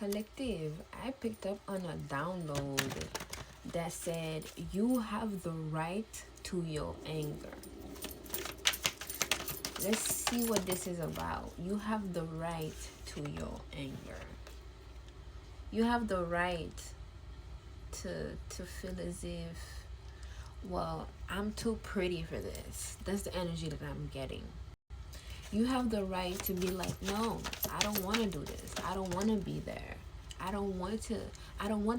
Collective, I picked up on a download that said you have the right to your anger. Let's see what this is about. You have the right to your anger. You have the right to feel as if, well, I'm too pretty for this. That's the energy that I'm getting. You have the right to be like, no, I don't want to do this. I don't want to be there. I don't want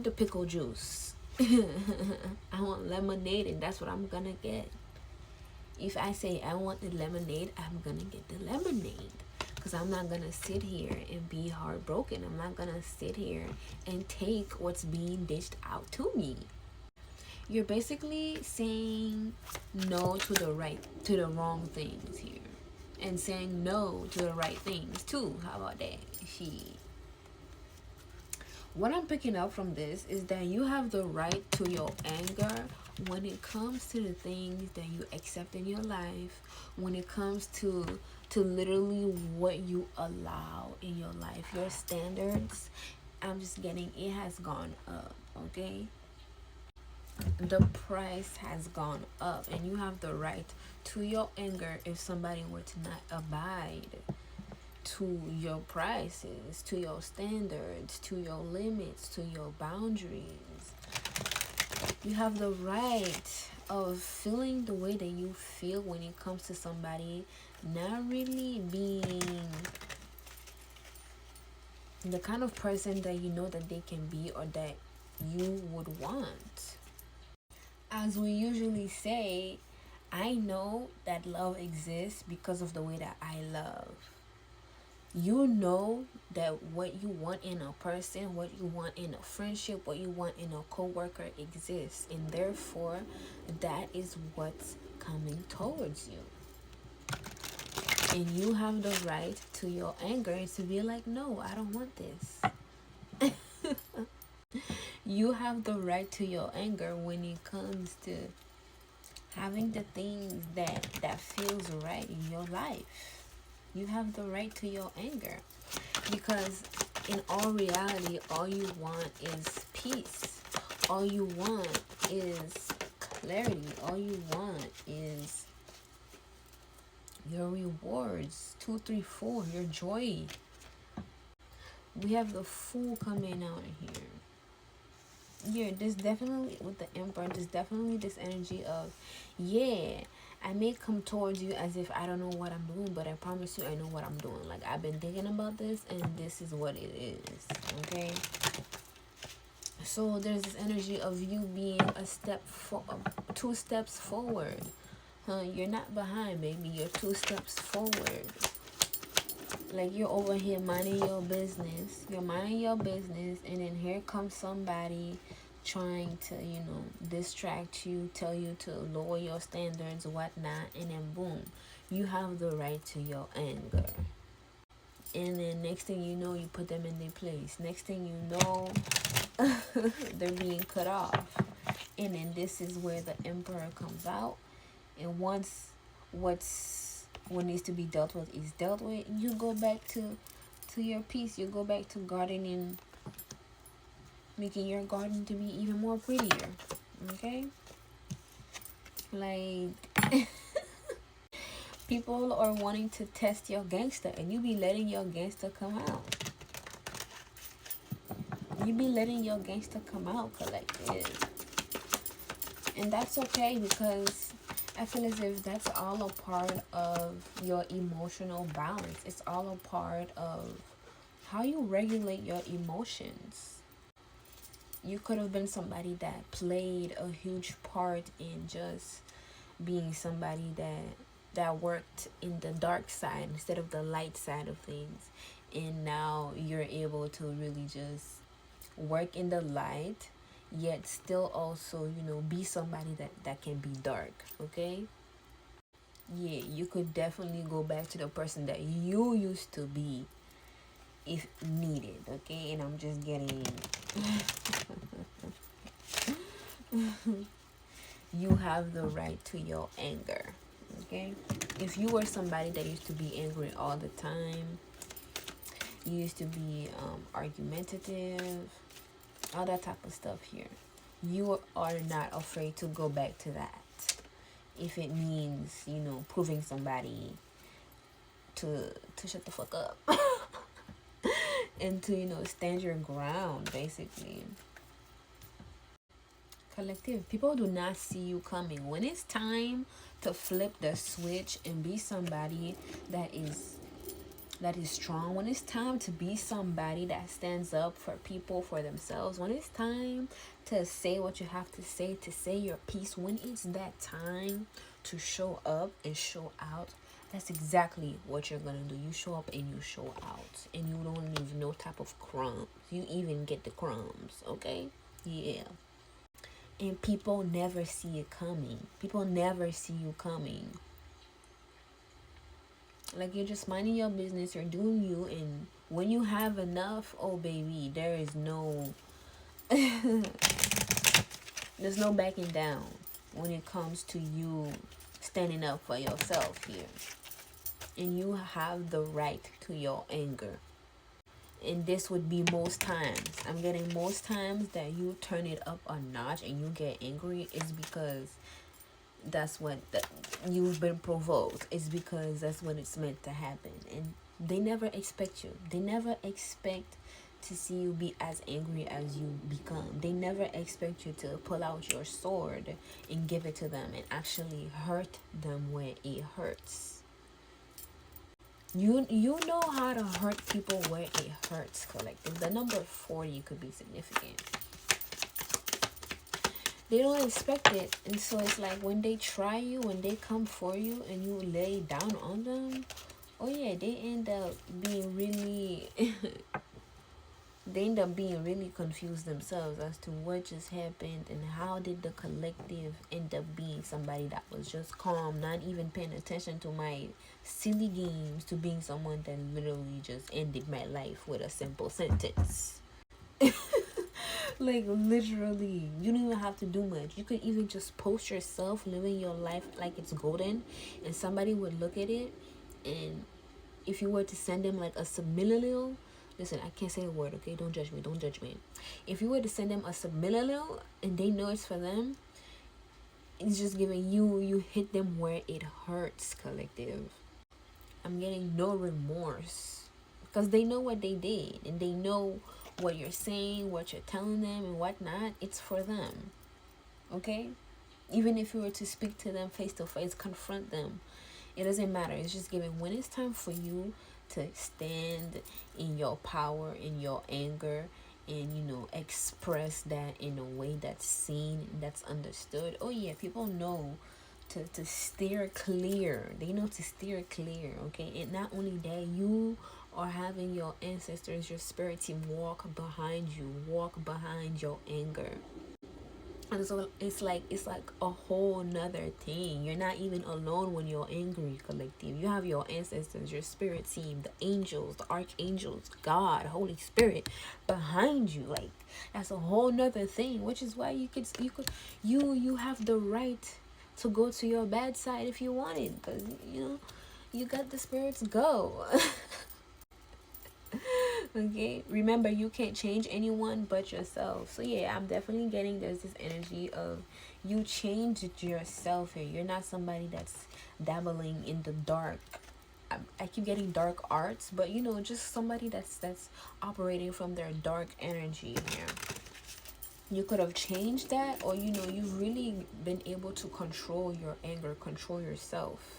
the pickle juice. I want lemonade, and that's what I'm gonna get. If I say I want the lemonade, I'm gonna get the lemonade. Because I'm not gonna sit here and be heartbroken. I'm not gonna sit here and take what's being dished out to me. You're basically saying no to the wrong things here. And saying no to the right things too. How about that? What I'm picking up from this is that you have the right to your anger when it comes to the things that you accept in your life, when it comes to literally what you allow in your life, your standards. I'm just getting, it has gone up, okay? The price has gone up, and you have the right to your anger if somebody were to not abide to your prices, to your standards, to your limits, to your boundaries. You have the right of feeling the way that you feel when it comes to somebody not really being the kind of person that you know that they can be or that you would want. As we usually say, I know that love exists because of the way that I love. You know that what you want in a person, what you want in a friendship, what you want in a coworker exists, and therefore that is what's coming towards you. And you have the right to your anger and to be like, no, I don't want this. You have the right to your anger when it comes to having the things that feels right in your life. You have the right to your anger, because in all reality, all you want is peace. All you want is clarity. All you want is your rewards. 2, 3, 4, your joy. We have the Fool coming out here. Yeah, there's definitely, with the Emperor, there's definitely this energy of, yeah, I may come towards you as if I don't know what I'm doing, but I promise you I know what I'm doing. Like, I've been thinking about this, and this is what it is, okay? So there's this energy of you being 2 steps forward. You're not behind, baby. You're 2 steps forward. Like, you're over here minding your business. You're minding your business, and then here comes somebody trying to, distract you, tell you to lower your standards, whatnot, and then boom, you have the right to your anger. And then next thing you know, you put them in their place. Next thing you know, they're being cut off. And then this is where the Emperor comes out. And once what needs to be dealt with is dealt with, you go back to your peace. You go back to gardening, making your garden to be even more prettier. Okay? Like, people are wanting to test your gangster, and you be letting your gangster come out. You be letting your gangster come out, collective. And that's okay, because I feel as if that's all a part of your emotional balance. It's all a part of how you regulate your emotions. You could have been somebody that played a huge part in just being somebody that worked in the dark side instead of the light side of things. And now you're able to really just work in the light, yet still also, be somebody that can be dark, okay? Yeah, you could definitely go back to the person that you used to be if needed, okay? And I'm just getting you have the right to your anger, okay? If you were somebody that used to be angry all the time, You used to be argumentative, all that type of stuff here. You are not afraid to go back to that if it means, proving somebody to shut the fuck up and to, stand your ground, basically. Collective, people do not see you coming. When it's time to flip the switch and be somebody that is strong, when it's time to be somebody that stands up for people, for themselves, when it's time to say what you have to say your piece, when it's that time to show up and show out, that's exactly what you're gonna do. You show up and you show out, and you don't leave no type of crumbs. You even get the crumbs, okay? Yeah. And people never see it coming. People never see you coming. Like, you're just minding your business, you're doing you, and when you have enough, oh baby, there is no there's no backing down when it comes to you standing up for yourself here. And you have the right to your anger. And this would be most times. I'm getting most times that you turn it up a notch and you get angry is because that's what you've been provoked. It's because that's what it's meant to happen. And they never expect you. They never expect to see you be as angry as you become. They never expect you to pull out your sword and give it to them and actually hurt them where it hurts. You know how to hurt people where it hurts, collective. The number 40 could be significant. They don't expect it, and so it's like when they try you, when they come for you and you lay down on them, oh yeah, they end up being really they end up being really confused themselves as to what just happened and how did the collective end up being somebody that was just calm, not even paying attention to my silly games, to being someone that literally just ended my life with a simple sentence. Like, literally, you don't even have to do much. You could even just post yourself living your life like it's golden, and somebody would look at it, and if you were to send them like a subliminal, listen, I can't say a word, okay? Don't judge me. If you were to send them a subliminal and they know it's for them, it's just giving you hit them where it hurts, collective. I'm getting no remorse because they know what they did and they know what you're saying, what you're telling them and whatnot. It's for them, okay? Even if you were to speak to them face to face, confront them, it doesn't matter. It's just giving when it's time for you to stand in your power, in your anger, and express that in a way that's seen, that's understood. Oh yeah, people know to steer clear. They know to steer clear, okay? And not only that, you are having your ancestors, your spirit team walk behind you, walk behind your anger. And so it's like a whole nother thing. You're not even alone when you're angry, collective. You have your ancestors, your spirit team, the angels, the archangels, God, Holy Spirit behind you. Like, that's a whole nother thing, which is why you have the right to go to your bad side if you wanted, because you got the spirits. Go. Okay, remember, you can't change anyone but yourself. So yeah, I'm definitely getting there's this energy of you changed yourself here. You're not somebody that's dabbling in the dark. I keep getting dark arts, but just somebody that's operating from their dark energy here. You could have changed that, or you've really been able to control your anger, control yourself.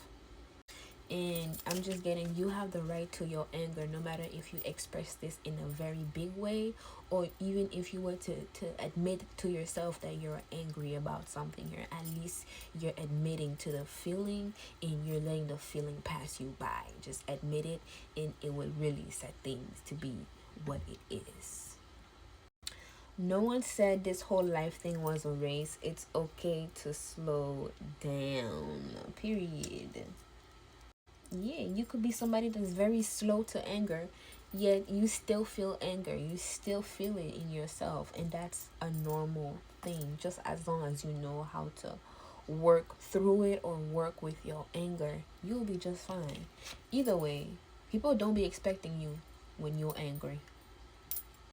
And I'm just getting, you have the right to your anger, no matter if you express this in a very big way, or even if you were to admit to yourself that you're angry about something here. At least you're admitting to the feeling and you're letting the feeling pass you by. Just admit it, and it will really set things to be what it is. No one said this whole life thing was a race. It's okay to slow down, period. Yeah, you could be somebody that's very slow to anger, yet you still feel anger. You still feel it in yourself, and that's a normal thing. Just as long as you know how to work through it or work with your anger, you'll be just fine. Either way, people don't be expecting you when you're angry.